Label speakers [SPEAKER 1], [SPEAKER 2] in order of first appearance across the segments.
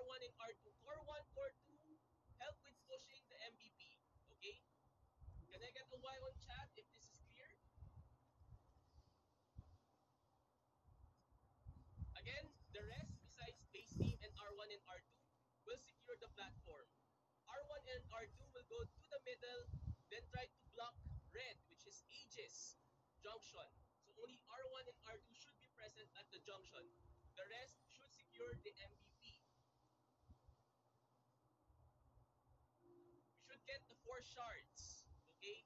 [SPEAKER 1] R1 and R2. Core 1, Core 2, help with pushing the MVP. Okay? Can I get a Y on chat if this is clear? Again, the rest besides base team and R1 and R2 will secure the platform. R1 and R2 will go to the middle, then try to block red, which is Aegis junction. So only R1 and R2 should be present at the junction. The rest should secure the MVP. We should get the 4 shards. Okay?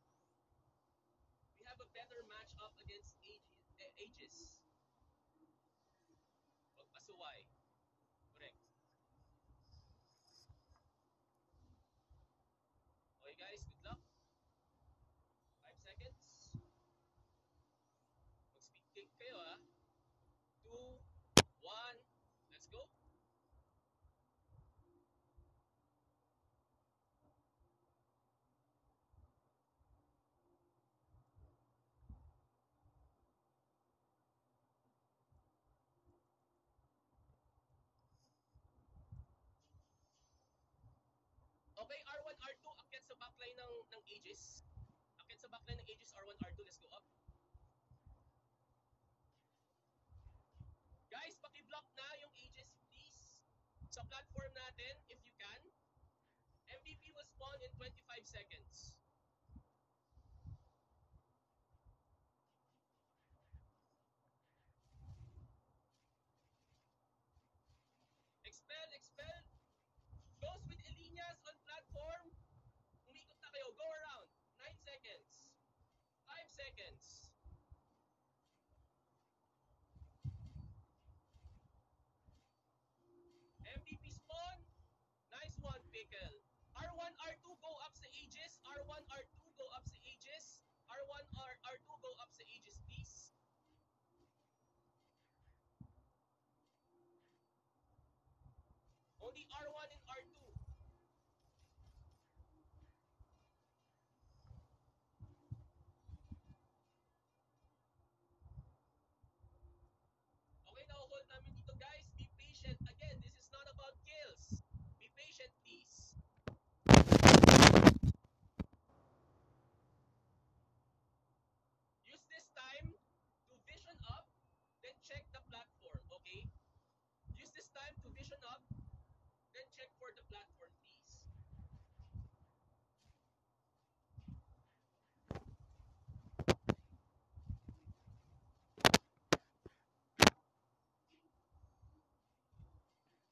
[SPEAKER 1] We have a better matchup against Aegis. Magpasuway. Correct. Okay guys, good luck. 5 seconds. Mag-speed kick kayo ha. 2, 1, let's go. Okay, R1, R2, akyat sa backline ng Aegis. Akyat sa backline ng Aegis, R1, R2, let's go up. Guys, paki-block na yung Aegis, please. Sa platform natin, if you can. MVP will spawn in 25 seconds. Expel, expel. Those with Elinas on platform, umikot na kayo. Go around. 9 seconds. 5 seconds. MVP spawn. Nice one, Pickle. R1, R2, go up sa Aegis. R1, R2, go up sa Aegis. R1, R2, go up sa Aegis, please. Only R1 and R2. Okay, na-hold namin dito, guys. Be patient. Again, this is not about kills. Be patient, please. Use this time to vision up, then check the platform, okay? Use this time to vision up, then check for the platform, please.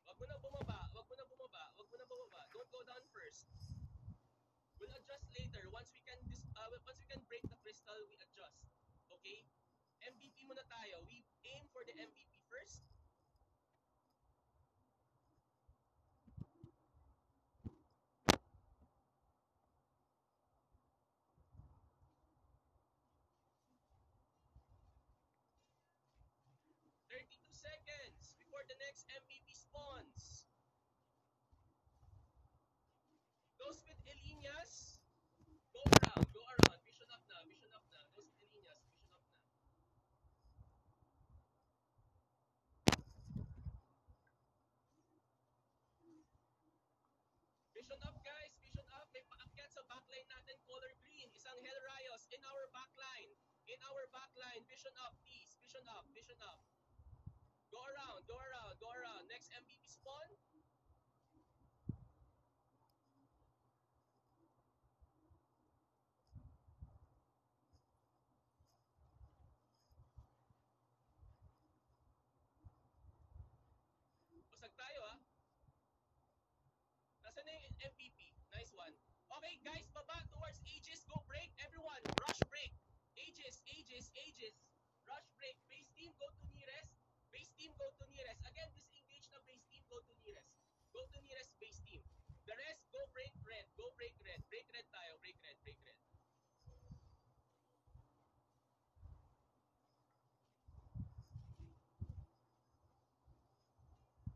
[SPEAKER 1] Wag mo na bumaba, wag mo na bumaba, wag mo na bumaba. Don't go down first. We'll adjust later. Once we can break the crystal, we adjust. Okay? MVP muna tayo. We aim for the MVP first. "32 seconds before the next MVP spawns." Those with Elinas, go around, go around. Vision up na, vision up na. Those with Elinas, vision up na. Vision up, guys. Vision up. May paakyat sa backline natin, color green. Isang Hell Rios in our backline. In our backline. Vision up, please. Vision up, vision up. Go around, go around, go around. Next MVP spawn. Basag tayo, ha? Nasaan na yung MVP? Nice one. Okay, guys, baba towards Aegis. Go break. Everyone, rush break. Aegis, Aegis, Aegis. Rush break. Base team, go to nearest. Base team, go to nearest. Again, disengage na base team, go to nearest. Go to nearest base team. The rest, go break red. Go break red. Break red tayo. Break red, break red.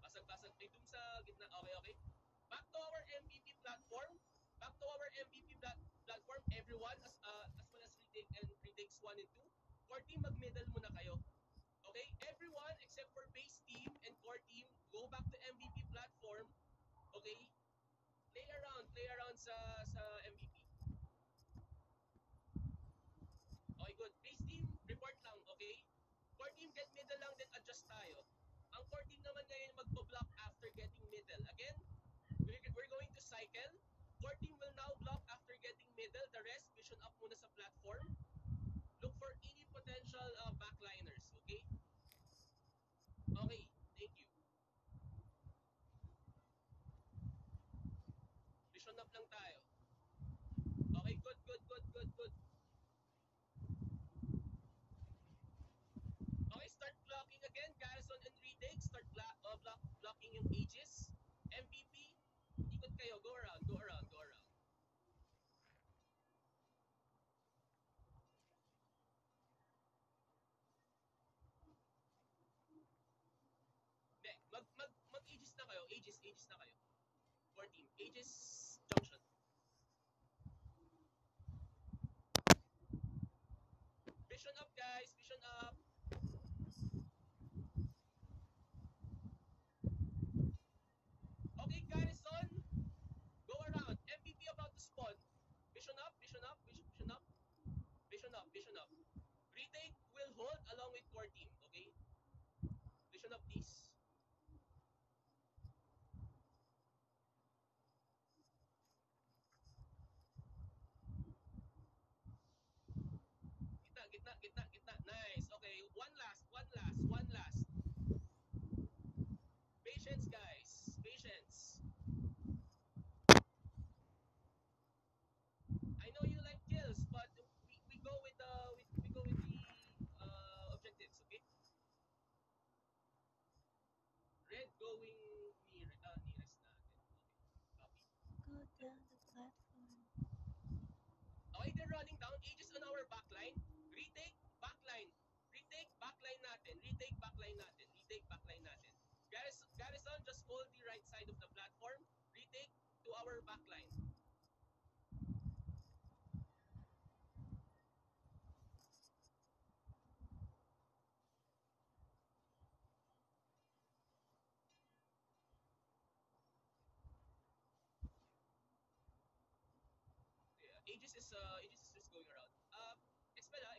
[SPEAKER 1] Basag-basag. May doom sa gitna. Okay, okay. Back to our MVP platform. Back to our MVP platform. Everyone, as well as retakes 1 and 2. Core team, mag-middle muna kayo. Okay? Everyone except for base team and core team, go back to MVP platform. play around sa MVP. Okay, good. Base team, report lang, okay? Core team, get middle lang, then adjust tayo. Ang core team naman ngayon magpo-block after getting middle. Again, we're going to cycle. Core team will now block after getting middle. The rest, vision up muna sa platform. Look for any potential backliners, okay? Okay, thank you. Vision up lang tayo. Okay, good. Okay, start blocking again. Garrison and retake. Start blocking yung Aegis. MVP. Ikot kayo. Go around. Hindi. Mag-Aegis na kayo. Aegis na kayo. Core team. Aegis junction. Vision up, guys. Vision up. Okay, Garrison. Go around. MVP about to spawn. Vision up. Vision up. Retake will hold along with core team. Okay? Vision up, please. Gitna. Nice. Okay, one last. Patience, guys. Patience. I know you like kills, but we go with the objectives, okay? Red going nearest natin. Okay, copy.
[SPEAKER 2] Go down the platform.
[SPEAKER 1] Okay, they're running down. Aegis on our backline. Retake backline. Retake backline natin. Garrison, just hold the right side of the platform. Retake to our backline. Yeah, Aegis is just going around. Expella.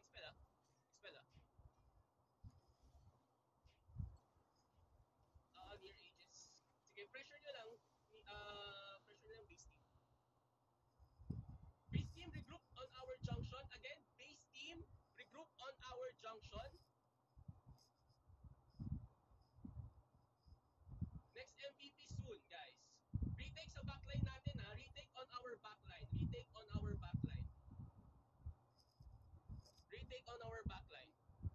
[SPEAKER 1] Near Aegis. Sige, pressure nyo lang base team. Base team, regroup on our junction. Again, base team, regroup on our junction. Next MVP soon, guys. Retake sa backline natin, ha. Retake on our backline.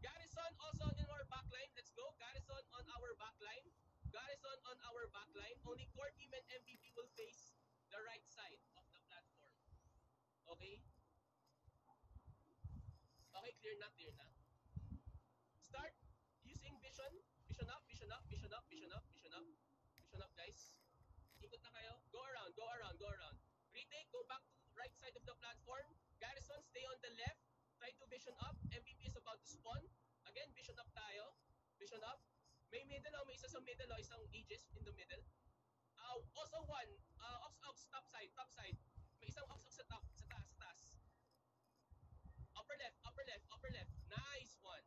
[SPEAKER 1] Garrison also in our backline. Let's go. Garrison on our backline. Only core team and MVP will face the right side of the platform. Okay? Okay, clear na. Start using vision. Vision up, guys. Ikot na kayo. Go around. Retake, go back to right side of the platform. Garrison, stay on the left. Try to vision up. MVP is about to spawn. Again, vision up tayo. Vision up. May middle, may isa sa middle, isang Aegis in the middle. Also one, Ox, top side. May isang Ox sa taas. Upper left. Nice one.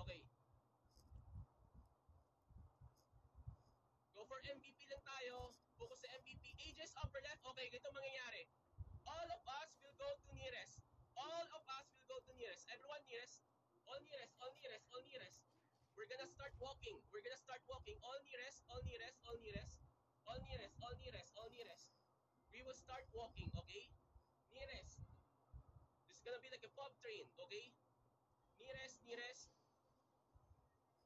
[SPEAKER 1] Okay, go for MVP lang tayo. Focus sa MVP. Aegis upper left. Okay, ganito mangyayari. All of us will go to nearest. Everyone nearest. All nearest. We're gonna start walking. All nearest. We will start walking, okay? Nearest. This is gonna be like a pub train, okay? Nearest.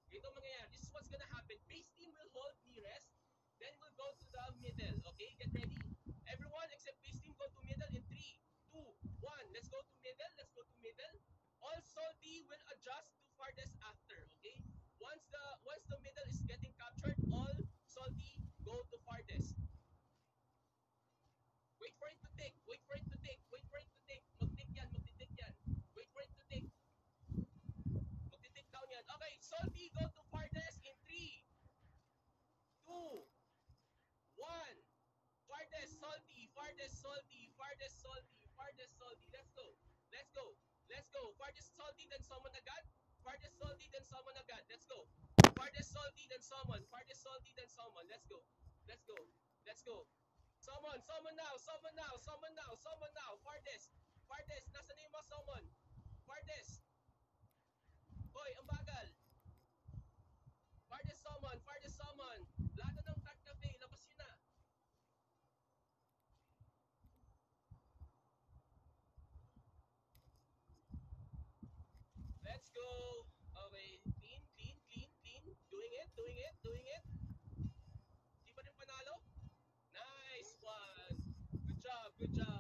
[SPEAKER 1] Ganito mangyayari. This is what's gonna happen. Base team will hold nearest. Then we'll go to the middle, okay? Get ready. Everyone except base team go to middle in 3, 2, 1. Let's go to middle. All salty will adjust to farthest after, okay? Once the middle is getting captured, all salty go to farthest. Wait for it to take. Magtitik yan. Wait for it to take. Magtitik down yan. Okay, salty go to farthest in 3, 2, 1. Farthest, salty, Farthest salty, farthest salty, farthest salty. Let's go. Let's go. Let's go. Farthest salty than someone agad. Farthest salty than someone agad. Let's go. Farthest salty than someone. Farthest salty than someone. Let's go. Let's go. Let's go. Someone now, someone now, someone now, someone now. Farthest. Farthest. Nasa na yung mga someone? Farthest. Hoy, ang bagal. Farthest someone, farthest someone. Lahat na ng tag cafe, labas yun na. Let's go. Okay, clean, clean, clean, clean. Doing it, doing it, doing it. Di pa rin panalo? Nice one. Good job, good job.